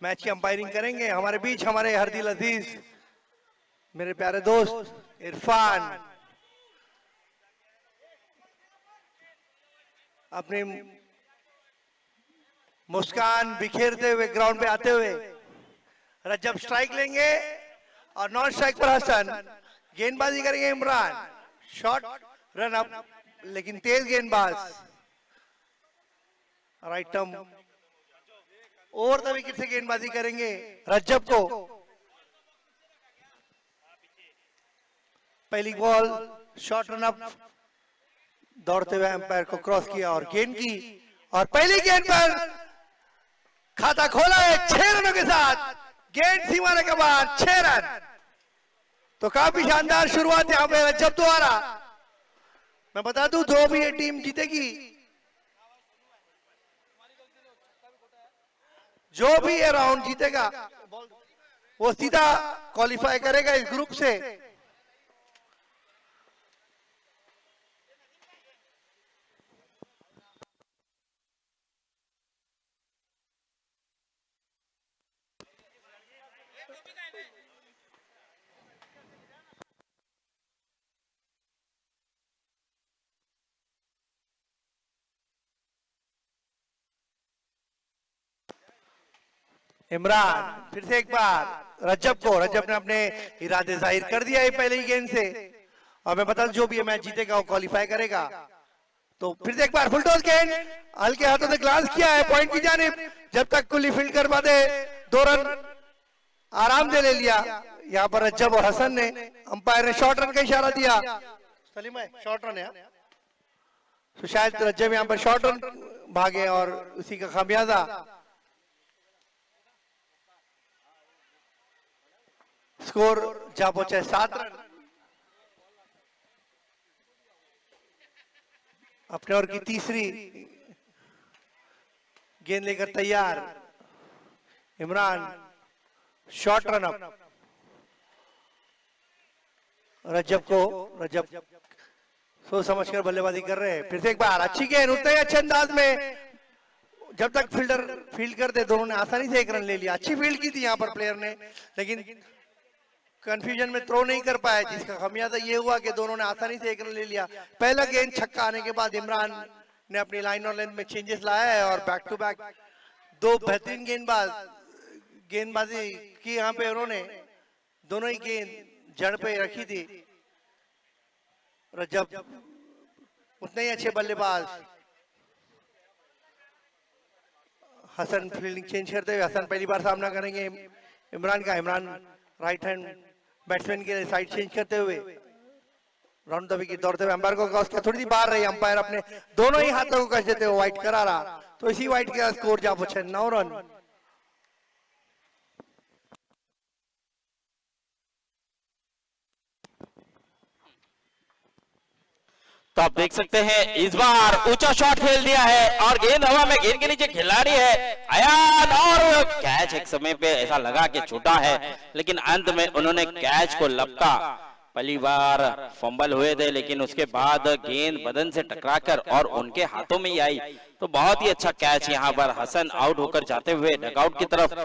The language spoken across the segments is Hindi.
मैच की अंपायरिंग करेंगे। हमारे बीच हमारे हरदिल अजीज मेरे प्यारे दोस्त इरफान अपनी मुस्कान बिखेरते हुए ग्राउंड पे आते हुए रजब स्ट्राइक लेंगे और नॉन स्ट्राइक पर हसन। गेंदबाजी करेंगे इमरान, शॉट रन अप लेकिन तेज गेंदबाज, right term over the wicket से गेंदबाजी करेंगे रजब को। पहली बॉल शॉट रन अप, दौड़ते हुए एम्पायर को क्रॉस किया और गेंद की, और पहली गेंद पर खाता खोला है 6 रनों के साथ। गेंद सीमा के बाद 6 रन, तो काफी शानदार शुरुआत यहां पे रजब द्वारा। मैं बता दूं जो भी ये टीम जीतेगी, जो भी ये राउंड जीतेगा वो सीधा क्वालिफाई करेगा इस ग्रुप से। इमरान फिर से एक बार रजब को, रजब ने अपने इरादे जाहिर कर दिया है पहले ही गेंद से, और मैं बता दूं जो भी ये मैच जीतेगा वो क्वालिफाई करेगा। तो फिर से एक बार फुल टॉस गेंद, हल्के हाथों से ग्लांस किया है पॉइंट की जानिब, जब तक कुली फील्ड कर पाते 2 रन आराम से ले लिया। यहाँ पर रजब और हसन ने, अंपायर ने शॉर्ट रन का इशारा दिया। सलीम भाई शॉर्ट रन है, तो शायद रजब यहाँ पर शॉर्ट रन भागे और उसी का खामियाजा। स्कोर जा पहुंचा 7 रन। अपने ओवर की तीसरी गेंद लेकर तैयार इमरान, शॉर्ट रन अप रजब को, रजब सोच समझकर बल्लेबाजी कर रहे हैं। फिर से एक बार अच्छी गेंद, उतने अच्छे अंदाज में, जब तक फील्डर फील्ड करते दोनों ने आसानी से 1 रन ले लिया। अच्छी फील्ड की थी यहाँ पर प्लेयर ने, लेकिन कंफ्यूजन में थ्रो नहीं कर पाए, जिसका खामियाजा ये हुआ कि दोनों ने आसानी से 1 रन ले लिया। पहला गेंद छक्का आने के बाद इमरान ने अपनी लाइन और लेंथ में चेंजेस लाया है और बैक टू बैक 2 बेहतरीन गेंदबाजी की यहाँ पे उन्होंने, दोनों ही गेंद जड़ पे रखी थी। रजब उतने ही अच्छे बल्लेबाज। हसन फील्डिंग चेंज करते हुए, हसन पहली बार सामना करेंगे इमरान का। इमरान राइट हैंड बैट्समैन के साइड चेंज करते हुए राउंड द विकेट दौड़ते हुए अंपायर को क्रॉस किया, थोड़ी सी बाहर रही, अंपायर अपने दोनों ही हाथों को कस देते हुए वाइट करा रहा, तो इसी वाइट के स्कोर जा पहुंचे 9 रन। तो आप देख सकते हैं इस बार ऊंचा शॉट खेल दिया है और गेंद हवा में, गेंद के नीचे खिलाड़ी है अयान, और कैच एक समय पे ऐसा लगा कि छूटा है, लेकिन अंत में उन्होंने कैच को लपका। पहली बार फंबल हुए थे, लेकिन उसके बाद गेंद बदन से टकराकर और उनके हाथों में ही आई, तो बहुत ही अच्छा कैच यहाँ पर। हसन आउट होकर जाते हुए डगआउट की तरफ।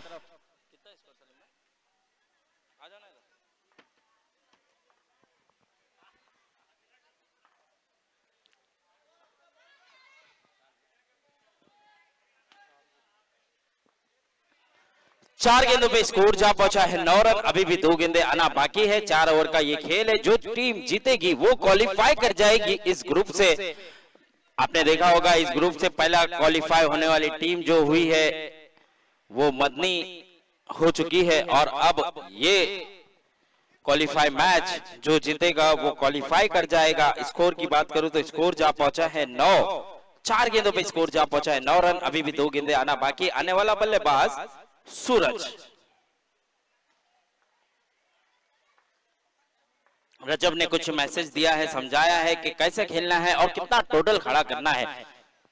चार गेंदों पे स्कोर जा पहुंचा है 9 रन। अभी भी 2 गेंदें आना बाकी है। 4 ओवर का ये खेल है। जो टीम जीतेगी वो क्वालिफाई कर जाएगी इस ग्रुप से। आपने देखा होगा इस ग्रुप से पहला क्वालिफाई होने वाली टीम जो हुई है वो मदनी हो चुकी है, और अब ये क्वालिफाई मैच जो जीतेगा वो क्वालिफाई कर जाएगा। स्कोर की बात करूं तो स्कोर जा पहुंचा है 9। 4 गेंदों पे स्कोर जा पहुंचा है 9 रन। अभी भी 2 गेंदें आना बाकी। आने वाला बल्लेबाज सूरज। रजब ने कुछ मैसेज दिया है, समझाया है कि कैसे खेलना है और कितना टोटल खड़ा करना है।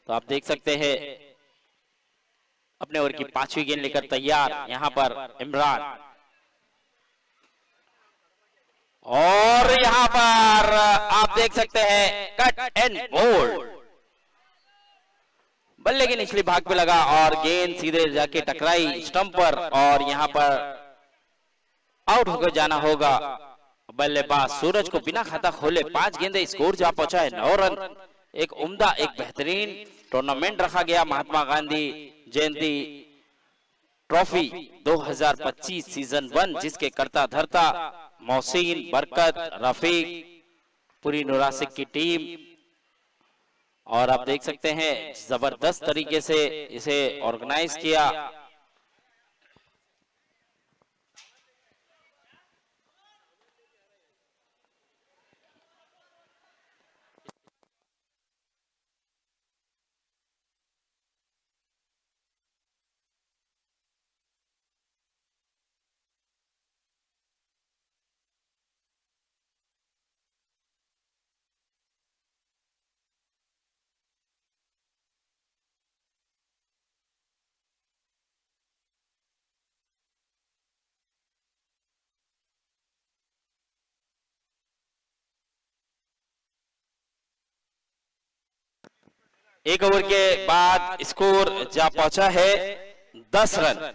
तो आप देख सकते हैं अपने ओवर की 5वीं गेंद लेकर तैयार यहां पर इमरान, और यहां पर आप देख सकते हैं कट एंड बोल्ड, बल्ले की निचली भाग पे लगा और गेंद सीधे जाके टकराई स्टंप पर और यहां पर आउट होकर जाना होगा। बल्लेबाज सूरज को बिना खाता खोले 5 गेंदे, स्कोर जा पहुंचा है 9 रन। एक उम्दा, एक बेहतरीन टूर्नामेंट रखा गया महात्मा गांधी जयंती ट्रॉफी 2025 सीजन 1, जिसके करता धरता मोहसिन, बरकत, रफीक, पूरी नुरासिक की टीम। और आप देख सकते हैं जबरदस्त तरीके से इसे ऑर्गेनाइज किया। एक ओवर के बाद स्कोर जा पहुंचा है 10 रन।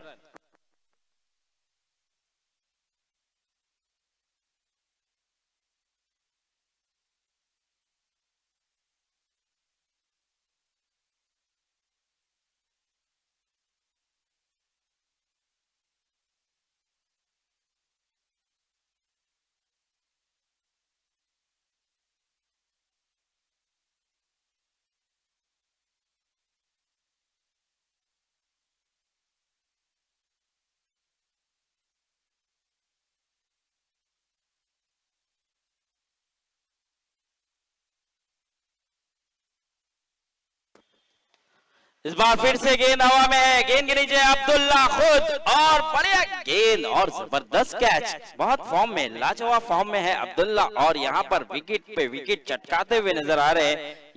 इस बार फिर से गेंद हवा में है, गेंद के नीचे अब्दुल्ला खुद और बढ़िया गेंद और जबरदस्त कैच। बहुत फॉर्म में, लाजवाब फॉर्म में है अब्दुल्ला और यहाँ पर विकेट पे विकेट चटकाते हुए नजर आ रहे हैं।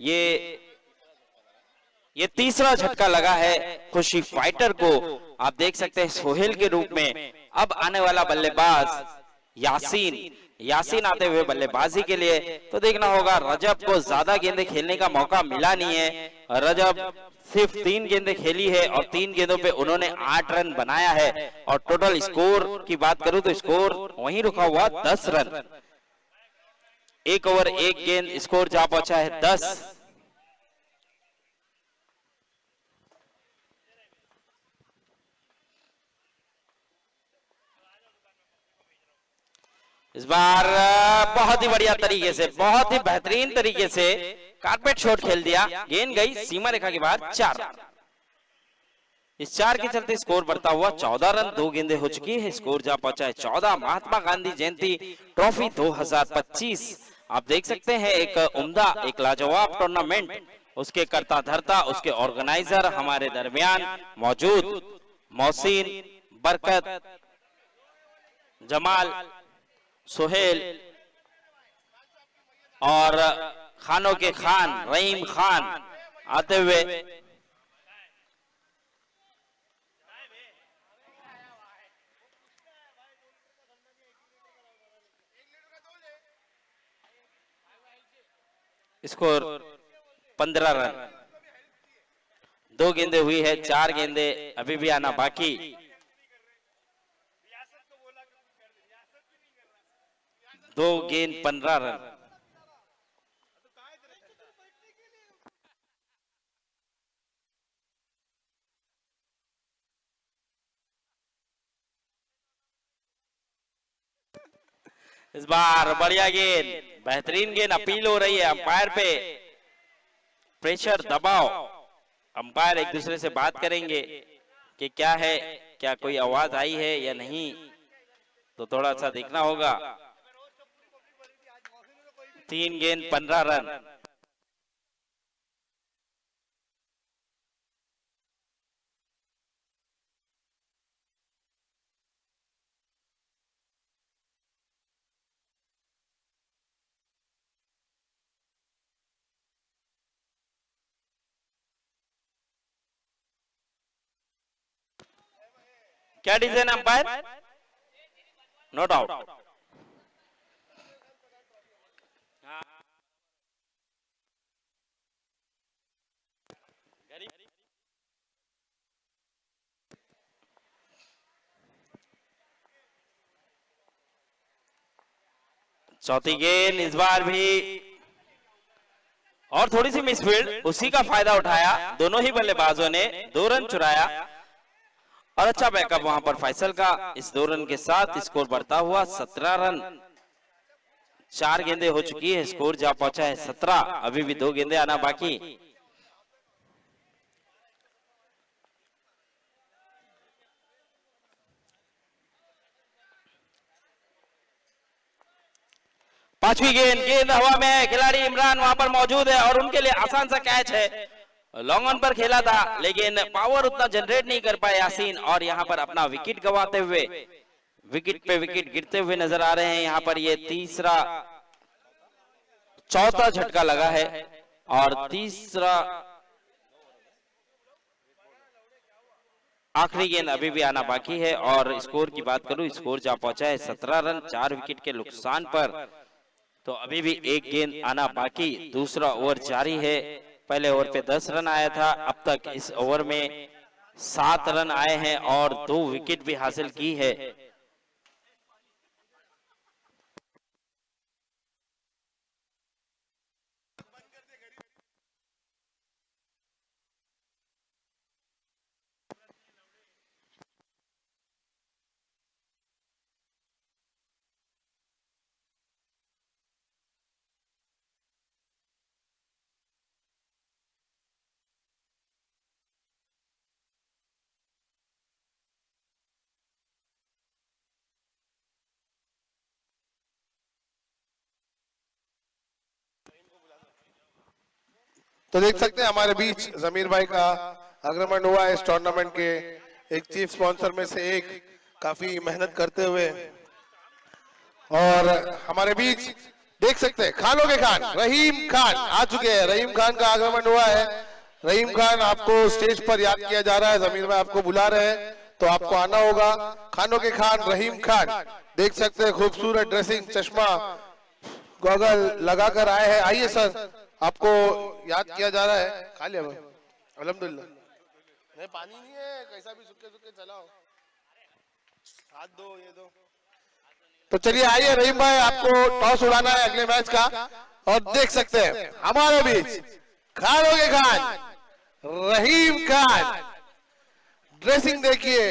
ये तीसरा झटका लगा है खुशी फाइटर को। आप देख सकते हैं सोहेल के रूप में। अब आने वाला बल्लेबाज यासीन आते हुए बल्लेबाजी के लिए। तो देखना होगा, रजब को ज्यादा गेंदें खेलने का मौका मिला नहीं है। रजब सिर्फ 3 गेंदें खेली है और 3 गेंदों पे उन्होंने 8 रन बनाया है। और टोटल स्कोर की बात करूं तो स्कोर वहीं रुका हुआ 10 रन। 1 ओवर 1 गेंद, स्कोर जा पहुंचा है 10। इस बार बहुत ही बढ़िया तरीके से, बहुत ही बेहतरीन तरीके से कारपेट शॉट खेल दिया। गेंद गई सीमा रेखा के बाहर, 4 रन। इस 4 के चलते स्कोर बढ़ता हुआ 14 रन। 2 गेंदें हो चुकी है, स्कोर जा पहुंचा है 14। महात्मा गांधी जयंती ट्रॉफी 2025 आप देख सकते हैं एक उम्दा, एक लाजवाब टूर्नामेंट। उसके करता धरता, उसके ऑर्गेनाइजर हमारे दरमियान मौजूद मोहसिन, बरकत, जमाल, सोहेल और खानों के खान रहीम खान आते हुए। Score 15 run. 2 गेंदें हुई है, 4 गेंदें अभी भी आना बाकी। 2 गेंद 15 रन। इस बार बढ़िया गेंद, बेहतरीन गेंद, अपील हो रही है अंपायर पे। प्रेशर, दबाव, अंपायर एक दूसरे से बात करेंगे कि क्या है, क्या कोई आवाज आई है या नहीं, तो थोड़ा सा देखना होगा। 3 गेंद 15 रन। क्या डिसीजन अंपायर? No doubt. चौथी गेंद इस बार भी और थोड़ी सी मिसफील्ड, उसी का फायदा उठाया दोनों ही बल्लेबाजों ने, 2 रन चुराया और अच्छा बैकअप वहां पर फैसल का। इस 2 रन के साथ स्कोर बढ़ता हुआ 17 रन। 4 गेंदें हो चुकी है, स्कोर जा पहुंचा है 17। अभी भी 2 गेंदें आना बाकी। पांचवी गेंद, गेंद हवा में है, खिलाड़ी इमरान वहां पर मौजूद है और उनके लिए आसान सा कैच है। लॉन्ग ऑन पर खेला था लेकिन पावर उतना जनरेट नहीं कर पाए यासीन और यहां पर अपना विकेट गंवाते हुए, विकेट पे विकेट गिरते हुए नजर आ रहे हैं। यहां पर ये तीसरा चौथा झटका लगा है और तीसरा आखिरी गेंद अभी भी आना बाकी है। और स्कोर की बात करूं, स्कोर जा पहुंचा है 17 रन 4 विकेट के नुकसान पर। तो अभी भी 1 गेंद आना बाकी, दूसरा ओवर जारी है। पहले ओवर पे 10 रन आया था, अब तक इस ओवर में 7 रन आए हैं और 2 विकेट भी हासिल की है। तो देख सकते हैं हमारे बीच जमीर भाई का आगमन हुआ है इस टूर्नामेंट के एक चीफ स्पॉन्सर में से एक, काफी मेहनत करते हुए। और हमारे बीच देख सकते हैं खानों के खान रहीम खान आ चुके हैं। रहीम खान का आगमन हुआ है। रहीम खान आपको स्टेज पर याद किया जा रहा है, जमीर भाई आपको बुला रहे हैं तो आपको आना होगा। खानों के खान रहीम खान देख सकते हैं, खूबसूरत ड्रेसिंग, चश्मा, गॉगल लगाकर आए हैं। आइए सर, आपको याद किया जा रहा है। खा लिया अल्हम्दुलिल्लाह। नहीं पानी नहीं है, कैसा भी सुखे सुखे चलाओ, हाथ दो, ये दो। तो चलिए आइए रहीम भाई, आपको टॉस उड़ाना है अगले मैच का। और देख सकते हैं हमारे बीच खानों के खान रहीम खान, ड्रेसिंग देखिए,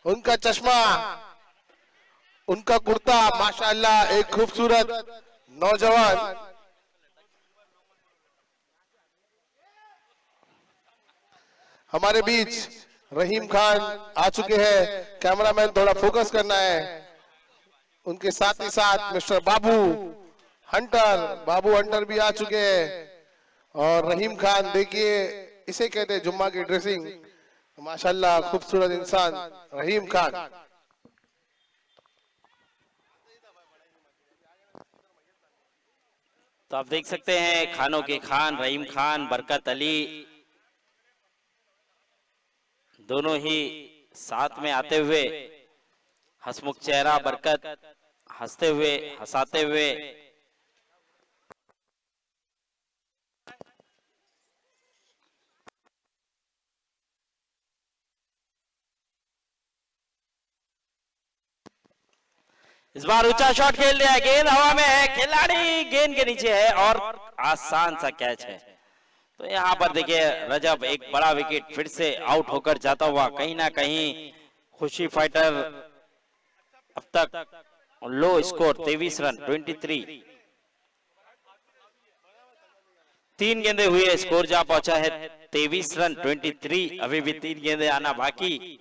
उनका चश्मा, उनका कुर्ता, माशाल्लाह एक खूबसूरत नौजवान। हमारे बीच रहीम खान आ चुके हैं। कैमरामैन थोड़ा फोकस करना है। उनके साथ ही साथ मिस्टर बाबू हंटर भी आ चुके हैं। और रहीम खान देखिए, इसे कहते हैं जुम्मा की ड्रेसिंग, माशाल्लाह खूबसूरत इंसान रहीम खान। तो आप देख सकते हैं खानों के खान रहीम खान, बरकत अली, दोनों ही साथ में आते हुए, हंसमुख चेहरा बरकत, हंसते हुए, हंसाते हुए। इस बार ऊंचा शॉट खेल दिया, गेंद हवा में है, खिलाड़ी गेंद के नीचे है और आसान सा कैच है। तो यहाँ पर देखिए रजब एक बड़ा विकेट फिर से आउट होकर जाता हुआ, कहीं ना कहीं खुशी फाइटर अब तक लो स्कोर 23 रन 23। 3 गेंदे हुए, स्कोर जा पहुंचा है 23 रन 23। अभी भी 3 गेंदे आना बाकी।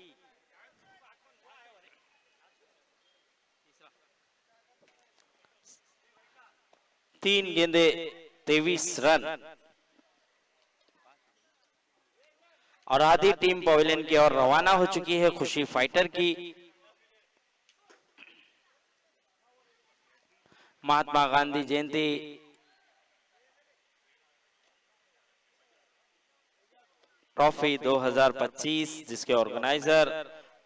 तीन गेंदे 23 रन और आधी टीम पवेलियन की ओर रवाना हो चुकी है खुशी फाइटर की। महात्मा गांधी जयंती ट्रॉफी 2025 जिसके organiser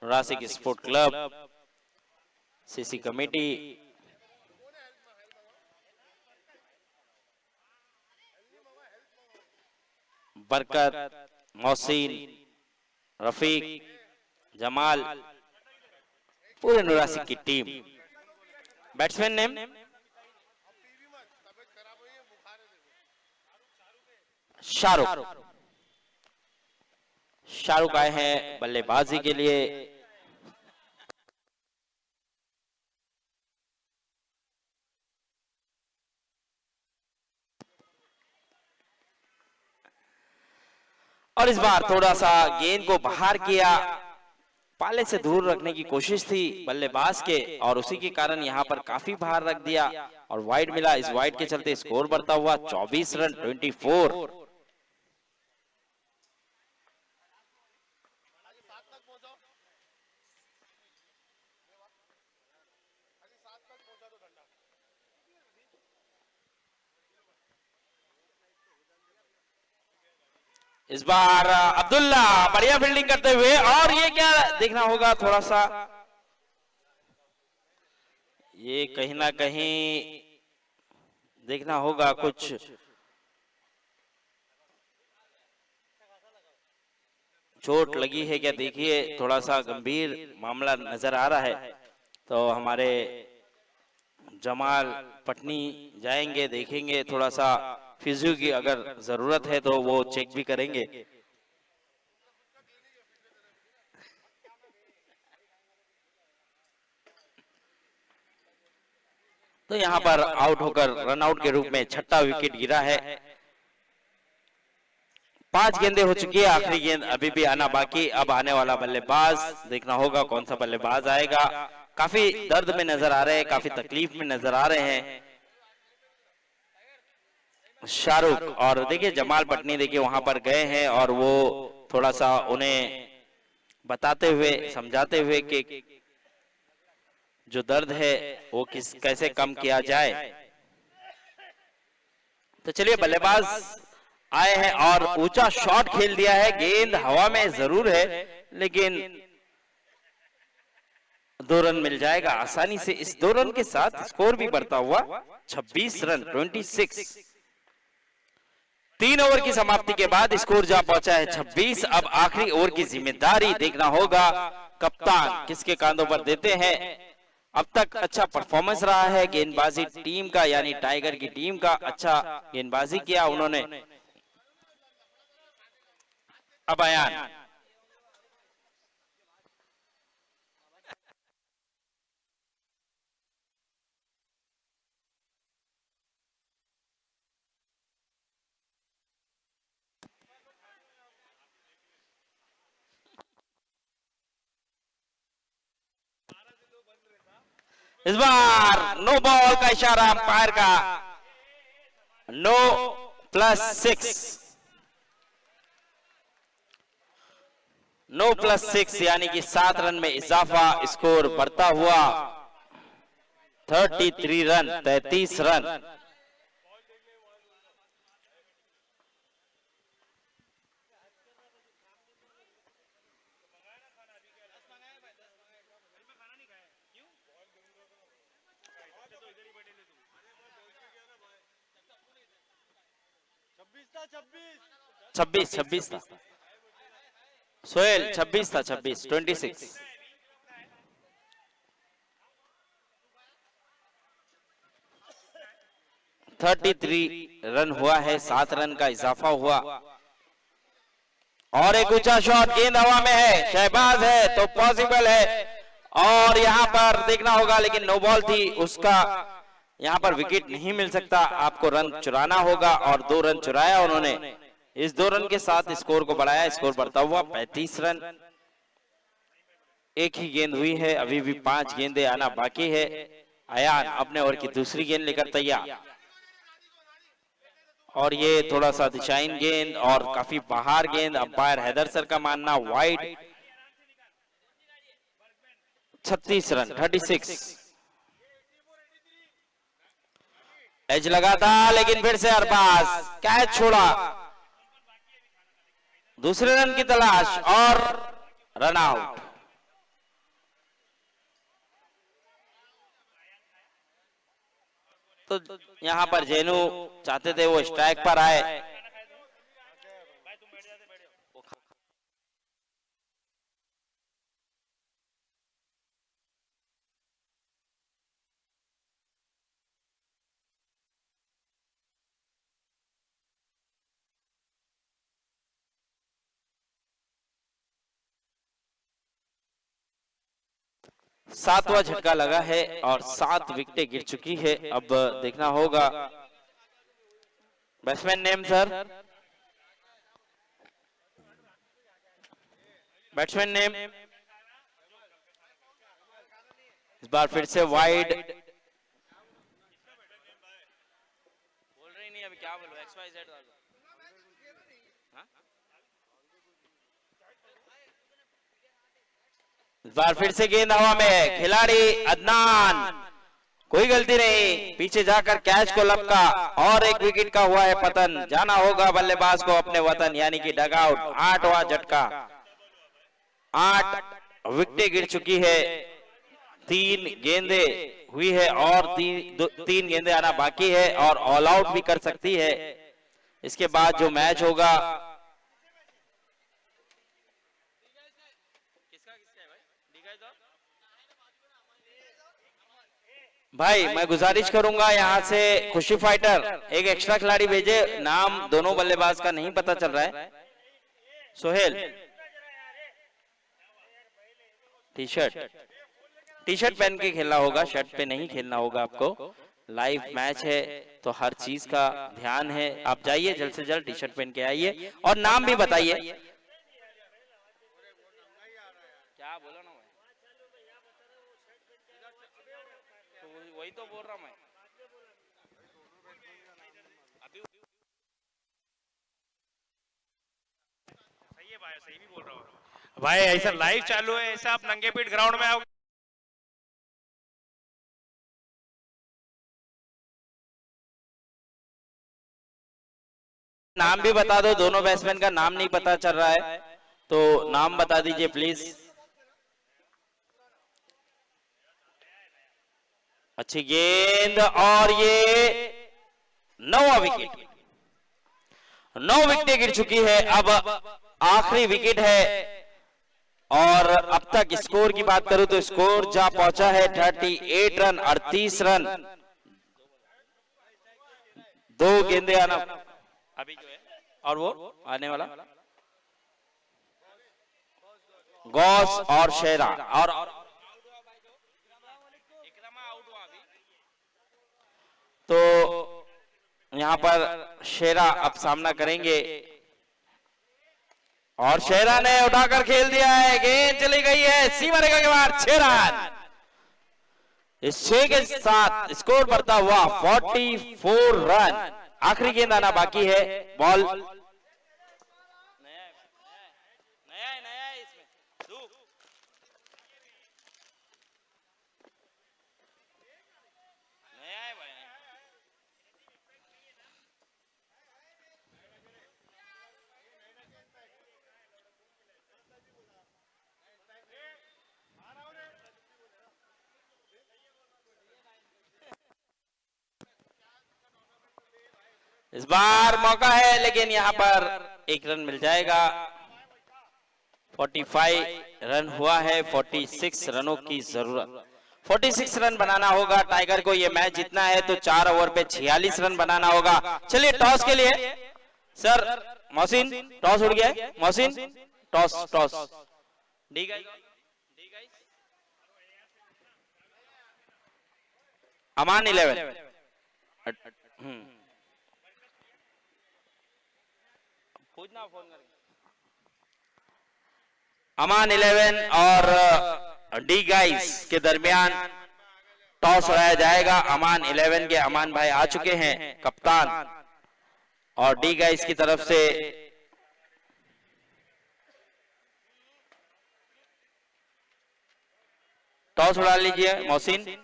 Rasik sport club, CC committee, Barkat, Mohsin, Rafiq, Jamal, पूरे नुरासी की team. Batsman name Shahrukh. Shahrukh आए हैं बल्लेबाजी के लिए। और इस बार थोड़ा सा गेंद को बाहर किया, पाले से दूर रखने की कोशिश थी बल्लेबाज के, और उसी के कारण यहां पर काफी बाहर रख दिया और वाइड मिला। इस वाइड के चलते स्कोर बढ़ता हुआ 24 रन 24। इस बार अब्दुल्ला बढ़िया फील्डिंग करते हुए, और ये क्या देखना होगा थोड़ा सा, ये कहीं ना कहीं देखना होगा, कुछ चोट लगी है क्या, देखिए थोड़ा सा गंभीर मामला नजर आ रहा है। तो हमारे जमाल पटनी जाएंगे, देखेंगे थोड़ा सा फिजियो की अगर जरूरत है तो वो चेक भी करेंगे। तो यहां पर आउट होकर रन आउट के रूप में छठा विकेट गिरा है। 5 गेंदें हो चुकी है, आखिरी गेंद अभी भी आना बाकी। अब आने वाला बल्लेबाज देखना होगा कौन सा बल्लेबाज आएगा। काफी दर्द में नजर आ रहे हैं, काफी तकलीफ में नजर आ रहे हैं शाहरुख। और देखिए जमाल पटनी देखिए वहां पर गए हैं और वो थोड़ा सा उन्हें बताते हुए समझाते हुए कि जो दर्द है वो कैसे कम किया जाए। तो चलिए बल्लेबाज आए हैं और ऊंचा शॉट खेल दिया है। गेंद हवा में जरूर है लेकिन 2 रन मिल जाएगा आसानी से। इस 2 रन के साथ स्कोर भी बढ़ता हुआ 26 रन 26। 3 ओवर की समाप्ति के बाद स्कोर जा पहुंचा है 26। अब आखिरी ओवर की जिम्मेदारी देखना होगा कप्तान किसके कांधों पर देते हैं। अब तक अच्छा परफॉर्मेंस रहा है गेंदबाजी टीम का, यानी टाइगर की टीम का अच्छा गेंदबाजी किया उन्होंने। अब अयान इस बार नो बॉल का इशारा अंपायर का, नो +6, नो +6 यानी कि 7 रन में इजाफा। स्कोर बढ़ता हुआ 33 रन 33 रन। छब्बीस 26 था सोहेल, 26 था 26 26। 33 रन हुआ है, 7 रन का इजाफा हुआ। और एक ऊंचा शॉट, गेंद हवा में है, शहबाज है तो पॉसिबल है। और यहां पर देखना होगा लेकिन नो बॉल थी, उसका यहां पर विकेट नहीं मिल सकता, आपको रन चुराना होगा। और 2 रन चुराया उन्होंने। इस 2 रन के साथ स्कोर को बढ़ाया, स्कोर बढ़ता हुआ 35 रन। एक ही गेंद हुई है, अभी भी 5 गेंदें आना बाकी है। अयान अपने ओवर की दूसरी गेंद लेकर तैयार, और ये थोड़ा सा दिशाहीन गेंद और काफी बाहर गेंद। अंपायर हैदर सर का मानना वाइड। 36 रन 36। एज लगा था लेकिन फिर से अरबाज कैच छोड़ा। दूसरे रन की तलाश और रन आउट। तो यहां पर जेनू चाहते थे वो स्ट्राइक पर आए, सातवां झटका लगा है और 7 विकेटें गिर चुकी है। अब देखना होगा batsman name sir, batsman name. इस बार फिर से वाइड, बोल रही नहीं, अभी क्या बोलूं, XYZ डाल दो। इस बार फिर से गेंद हवा में, खिलाड़ी अदनान, कोई गलती नहीं, पीछे जाकर कैच को लपका और एक विकेट का हुआ है पतन। जाना होगा बल्लेबाज को अपने वतन यानी कि डगआउट। 8वां झटका, 8 विकेटें गिर चुकी है, 3 गेंदे हुई है और 3 गेंदे आना बाकी है और ऑल आउट भी कर सकती है। इसके बाद जो मैच होगा, भाई मैं गुजारिश करूंगा यहाँ से खुशी फाइटर एक एक्स्ट्रा खिलाड़ी भेजे। नाम दोनों बल्लेबाज का नहीं पता चल रहा है। सोहेल, टी शर्ट पहन के खेलना होगा, शर्ट पे नहीं खेलना होगा आपको। लाइव मैच है तो हर चीज का ध्यान है। आप जाइए जल्द से जल्द, टी शर्ट पहन के आइए और नाम भी बताइए। क्या बोला ना, वही तो बोल रहा मैं। सही है भाई, सही भी बोल रहा हूँ भाई। ऐसा लाइव चालू है, ऐसा आप नंगे पीठ ग्राउंड में आओगे। नाम भी बता दो, दोनों बैट्समैन का नाम नहीं पता चल रहा है तो नाम बता दीजिए प्लीज। अच्छी गेंद और ये 9वां विकेट, 9 विकेटें गिर चुकी है। अब आखिरी विकेट है और अब तक स्कोर की बात करूं तो स्कोर जा पहुंचा है 38 रन, 38 रन। 2 गेंदे आना अभी जो है और वो आने वाला गौस और शेरा और तो यहां पर शेरा अब सामना करेंगे और शेरा ने उठाकर खेल दिया है। गेंद चली गई है सीमा रेखा के बाहर, 6 रन। इस 6 के साथ स्कोर बढ़ता हुआ 44 रन। आखिरी गेंद आना बाकी है। बॉल इस बार मौका है लेकिन यहां पर 1 रन मिल जाएगा। 45 रन हुआ है, 46 रनों की जरूरत। 46 रन बनाना होगा टाइगर को। ये मैच जीतना है तो 4 ओवर पे 46 रन बनाना होगा। चलिए टॉस के लिए सर, मोहसिन टॉस उड़ गया है। मोहसिन टॉस डी गाइस, अमान 11 पूछना फोन करके। अमान 11 और डी गाइस के दरमियान टॉस उड़ाया जाएगा। अमान 11 के अमान भाई आ चुके हैं कप्तान, और डी गाइस की तरफ से टॉस उड़ा लीजिए मोहसिन।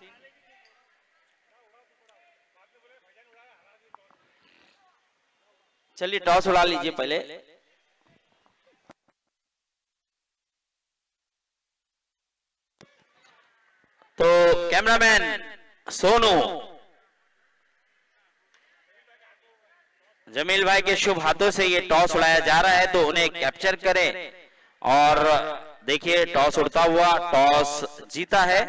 चलिए टॉस उड़ा लीजिए पहले। तो कैमरामैन सोनू जमील भाई के शुभ हाथों से ये टॉस उड़ाया जा रहा है तो उन्हें कैप्चर करें। और देखिए टॉस उड़ता हुआ, टॉस जीता है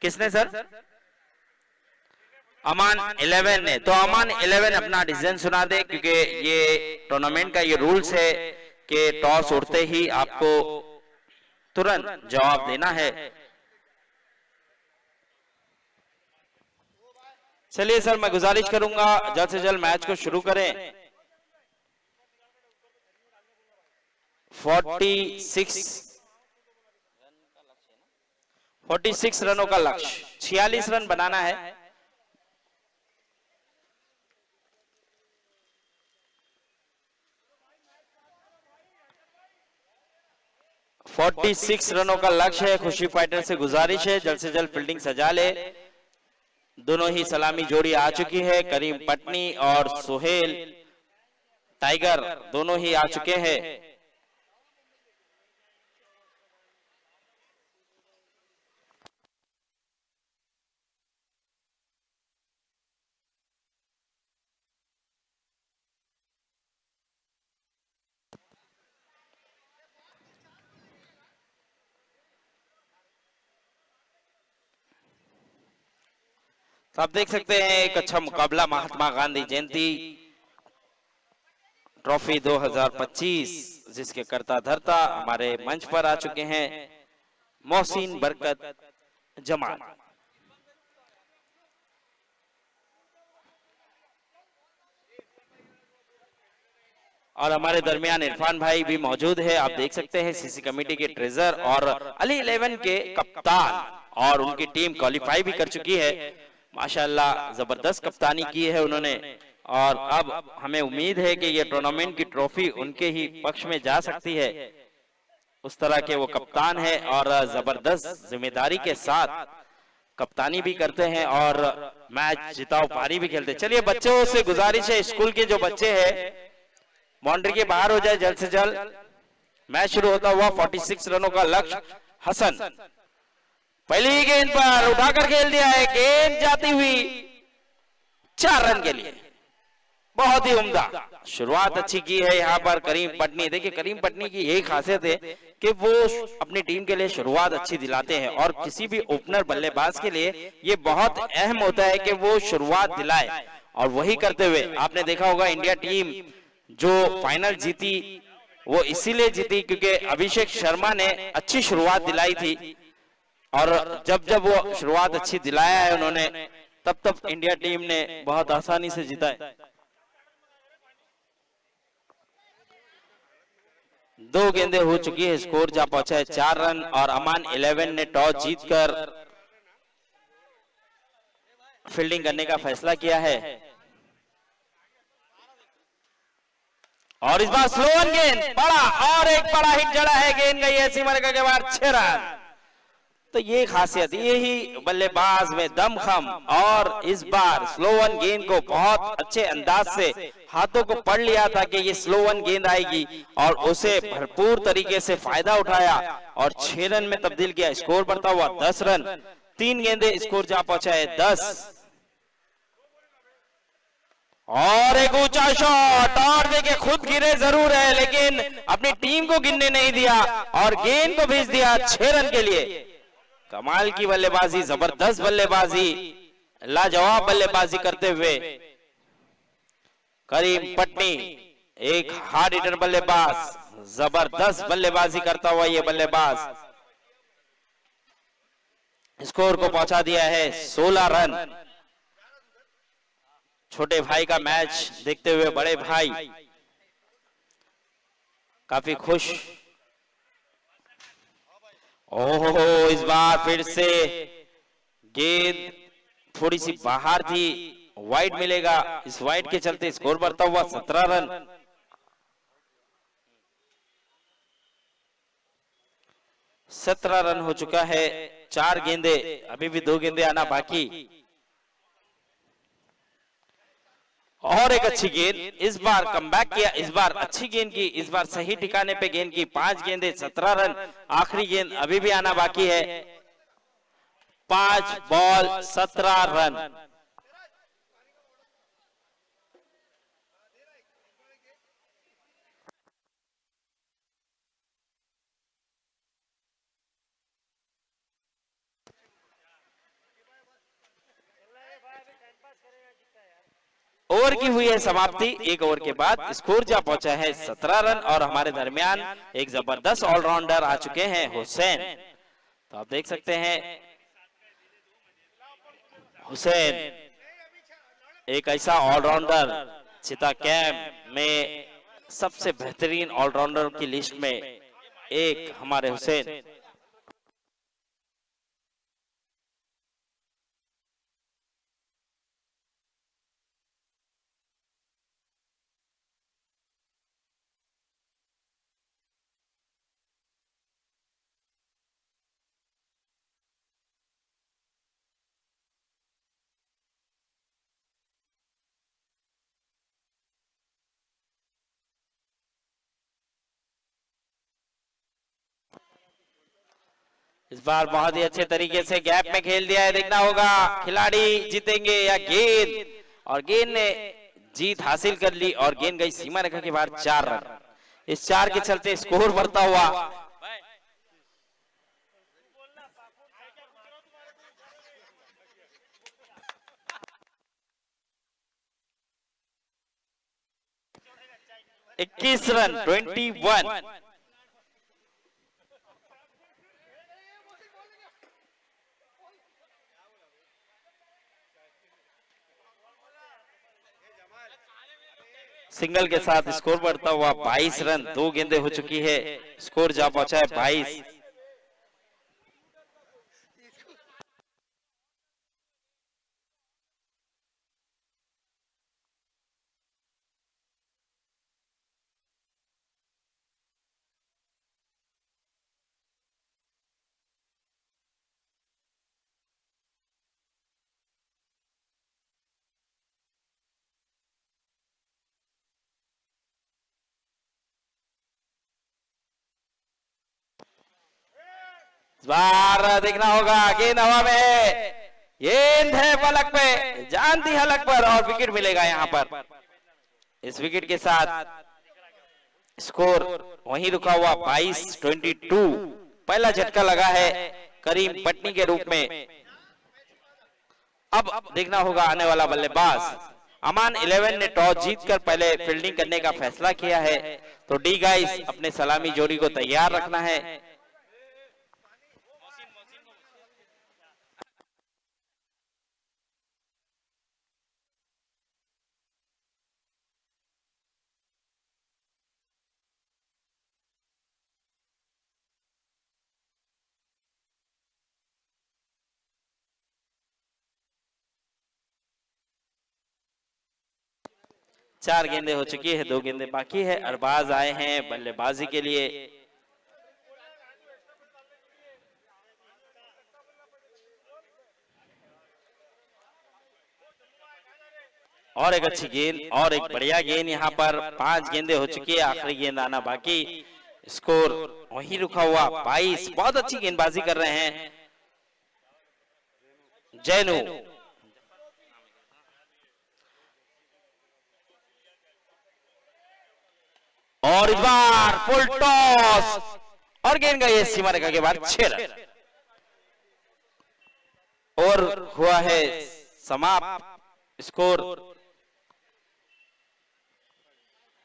किसने सर? अमान 11 ने। तो अमान 11 अपना डिसीजन सुना दे, क्योंकि ये टूर्नामेंट का ये रूल्स है कि टॉस उड़ते ही आपको तुरंत जवाब देना है। चलिए सर, मैं गुजारिश करूंगा जल्द से जल्द मैच को शुरू करें। 46 रनों का लक्ष्य, 46 रन बनाना है। फोर्टी सिक्स रनों का लक्ष्य है। खुशी फाइटर से गुजारिश है जल्द से जल्द फील्डिंग सजा ले। दोनों ही सलामी जोड़ी आ चुकी है, करीम पटनी और सुहेल टाइगर दोनों ही आ चुके हैं। तो आप देख सकते हैं एक अच्छा मुकाबला महात्मा गांधी जयंती ट्रॉफी 2025, जिसके कर्ता धर्ता हमारे मंच पर आ चुके हैं मोहसिन बरकत जमाल। और हमारे दरमियान इरफान भाई भी मौजूद है। आप देख सकते हैं सीसी कमेटी के ट्रेजर और अली 11 के कप्तान, और उनकी टीम क्वालिफाई भी कर चुकी है। माशाल्लाह जबरदस्त कप्तानी की है उन्होंने, और अब हमें उम्मीद है कि ये टूर्नामेंट की ट्रॉफी उनके ही पक्ष में जा सकती है। उस तरह के वो कप्तान है और जबरदस्त जिम्मेदारी के साथ कप्तानी भी करते हैं और मैच जिताओ पारी भी खेलते हैं। चलिए बच्चों से गुजारिश है, स्कूल के जो बच्चे हैं बाउंड्री के बाहर हो जाए जल्द से जल्द। मैच शुरू होता हुआ 46 रनों का लक्ष्य। हसन पहली गेंद पर उठाकर खेल दिया है, गेंद जाती हुई 4 रन के लिए। बहुत ही उम्दा शुरुआत अच्छी की है यहाँ पर करीम पटनी। देखिए करीम पटनी की यही खासियत है कि वो अपनी टीम के लिए शुरुआत अच्छी दिलाते हैं, और किसी भी ओपनर बल्लेबाज के लिए ये बहुत अहम होता है कि वो शुरुआत दिलाए, और वही करते हुए आपने देखा होगा इंडिया टीम जो फाइनल जीती वो इसीलिए जीती क्योंकि अभिषेक शर्मा ने अच्छी शुरुआत दिलाई थी, और जब जब वो शुरुआत अच्छी दिलाया है उन्होंने, तब तब इंडिया टीम ने बहुत आसानी से जीता है। 2 गेंदें हो चुकी है, स्कोर जा पहुंचा है 4 रन, और अमान 11 ने टॉस जीतकर फील्डिंग करने का फैसला किया है। और इस बार स्लो ऑन गेंद बड़ा, और एक बड़ा हिट जड़ा है, गेंद गई है सीमा रेखा के बाहर, 6 रन। तो ये खासियत, यही बल्लेबाज में दमखम, और इस बार स्लो वन गेंद को बहुत अच्छे अंदाज से हाथों को पढ़ लिया था कि ये स्लो वन गेंद आएगी, और उसे भरपूर तरीके से फायदा उठाया और 6 रन में तब्दील किया। स्कोर बढ़ता हुआ 10 रन, 3 गेंदें, स्कोर जा पहुंचा है 10। और एक ऊंचा शॉट, और देखिए खुद गिरे जरूर है लेकिन अपनी टीम को गिरने नहीं दिया और गेंद को भेज दिया 6 रन के लिए। कमाल की बल्लेबाजी, जबरदस्त बल्लेबाजी, लाजवाब बल्लेबाजी करते हुए करीम पटनी, एक हार्ड हिटर बल्लेबाज, जबरदस्त बल्लेबाजी करता हुआ ये बल्लेबाज स्कोर को पहुंचा दिया है 16 रन। छोटे भाई का मैच देखते हुए बड़े भाई काफी खुश। ओहो, इस बार फिर से गेंद थोड़ी सी बाहर थी, वाइड मिलेगा, इस वाइड के चलते स्कोर बढ़ता हुआ 17 रन। सत्रह रन हो चुका है, 4 गेंदे, अभी भी 2 गेंदे आना बाकी। और एक अच्छी गेंद, इस बार कमबैक किया, इस बार अच्छी गेंद की, इस बार सही ठिकाने पे गेंद की। 5 गेंदे, 17 रन, आखिरी गेंद अभी भी आना बाकी है। 5 बॉल 17 रन। ओवर की हुई है समाप्ति। एक ओवर के बाद स्कोर जा पहुंचा है 17 रन और हमारे दरमियान एक जबरदस्त ऑलराउंडर आ चुके हैं हुसैन। तो आप देख सकते हैं हुसैन एक ऐसा ऑलराउंडर चिता कैंप में सबसे बेहतरीन ऑलराउंडर की लिस्ट में एक हमारे हुसैन। इस बार बहुत ही अच्छे तरीके से गैप में खेल दिया है। देखना होगा खिलाड़ी जीतेंगे या गेंद, और गेंद ने जीत हासिल कर ली और गेंद गई सीमा रेखा के बाहर 4 रन। इस 4 के चलते स्कोर बढ़ता हुआ इक्कीस रन 21। सिंगल के साथ स्कोर बढ़ता हुआ 22 रन। 2 गेंदें हो चुकी है, स्कोर जा पहुंचा है 22। बार देखना होगा गेंद हवा में है, गेंद है पलक पे, जानती हलक पर, और विकेट मिलेगा यहां पर। इस विकेट के साथ स्कोर वहीं रुका हुआ 22-22। पहला झटका लगा है करीम पटनी के रूप में। अब देखना होगा आने वाला बल्लेबाज अमान 11 ने टॉस जीतकर पहले फील्डिंग करने का फैसला किया है, तो डी गाइस अपने सलामी जोड़ी को तैयार रखना है। चार गेंदें हो चुकी है, 2 गेंदें बाकी है। अरबाज आए हैं बल्लेबाजी के लिए। और एक अच्छी गेंद और एक बढ़िया गेंद यहाँ पर। 5 गेंदें हो चुकी है, आखिरी गेंद आना बाकी। स्कोर वहीं रुका हुआ 22। बहुत अच्छी गेंदबाजी कर रहे हैं जैनू। और इस बार फुल टॉस और गेंद गई है सीमा रेखा के बाद 6 रन। और हुआ है समाप्त। स्कोर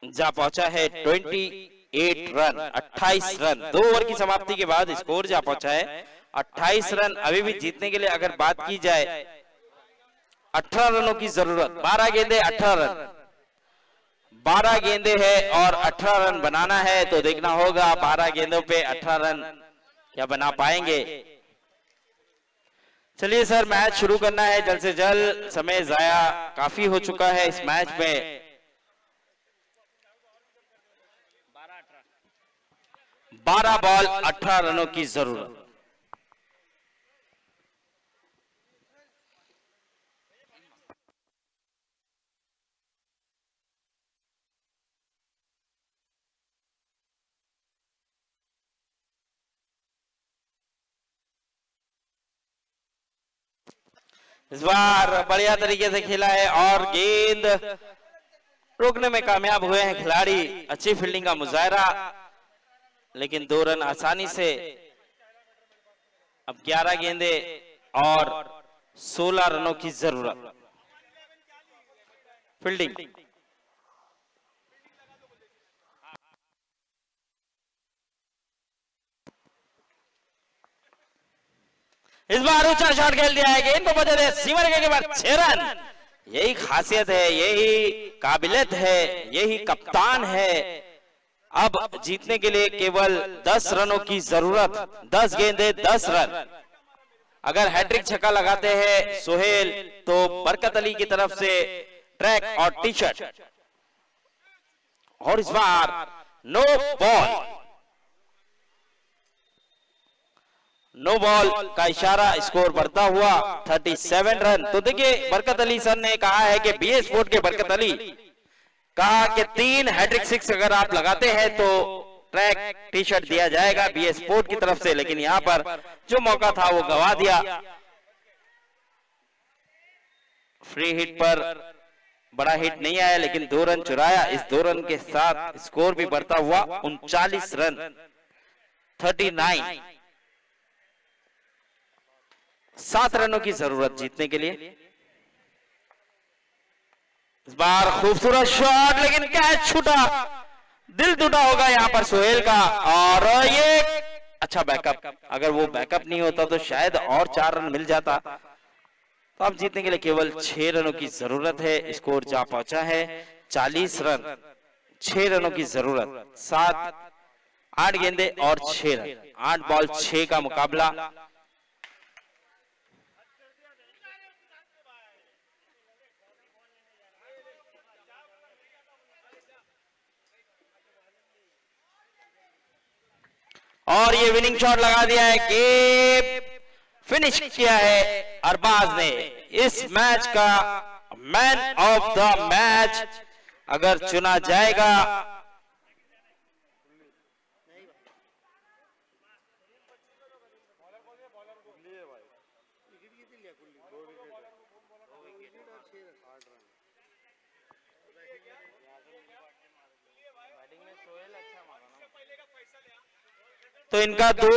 जा पहुंचा है 28 रन, 28 रन। 2 ओवर की समाप्ति के बाद स्कोर जा पहुंचा है 28 रन। अभी भी जीतने के लिए अगर बात की जाए 18 रनों की जरूरत। 12 गेंदे 18 रन, 12 गेंदे है और 18 रन बनाना है, तो देखना होगा 12 गेंदों पे 18 रन क्या बना पाएंगे। चलिए सर, मैच शुरू करना है जल्द से जल्द, समय जाया काफी हो चुका है इस मैच में। 12 बॉल 18 रनों की जरूरत। इस बार बढ़िया तरीके से खेला है और गेंद रोकने में कामयाब हुए हैं खिलाड़ी। अच्छी फील्डिंग का मुजाहरा, लेकिन 2 रन आसानी से। अब 11 गेंदे और 16 रनों की जरूरत। फील्डिंग। इस बार ऊंचा शॉट खेल दिया है, गेंद को बचा दे सीमा रेखा के बाद 6 रन। यही खासियत है, यही काबिलियत है, यही कप्तान है। अब जीतने के लिए केवल 10 रनों की जरूरत, 10 गेंदे 10 रन। अगर हैट्रिक छक्का लगाते हैं सोहेल तो बरकत अली की तरफ से ट्रैक और टी शर्ट। और इस बार नो बॉल का इशारा, स्कोर बढ़ता हुआ 37 रन। तो देखिए बरकत अली सर ने कहा है कि बीए स्पोर्ट के बरकत अली कहा कि 3 हैट्रिक 6 अगर आप लगाते हैं तो ट्रैक टी शर्ट दिया जाएगा बीए स्पोर्ट की तरफ से। लेकिन यहां पर जो मौका था वो गवा दिया। फ्री हिट पर बड़ा हिट नहीं आया लेकिन 2 रन चुराया। इस 2 रन के साथ स्कोर भी बढ़ता हुआ 39 रन, 39। 7 रनों की जरूरत जीतने के लिए। इस बार खूबसूरत शॉट लेकिन कैच छूटा, दिल टूटा होगा यहां पर सोहेल का। और ये अच्छा बैकअप, अगर वो बैकअप नहीं होता तो शायद और 4 रन मिल जाता। तो अब जीतने के लिए केवल 6 रनों की जरूरत है। स्कोर जा पहुंचा है 40 रन, 6 रनों की जरूरत। 8 गेंदे और 6 रन, 8 बॉल 6 का मुकाबला। और ये विनिंग शॉट लगा दिया है, गेम फिनिश किया है अरबाज ने। इस मैच का मैन ऑफ द मैच अगर चुना जाएगा तो इनका 2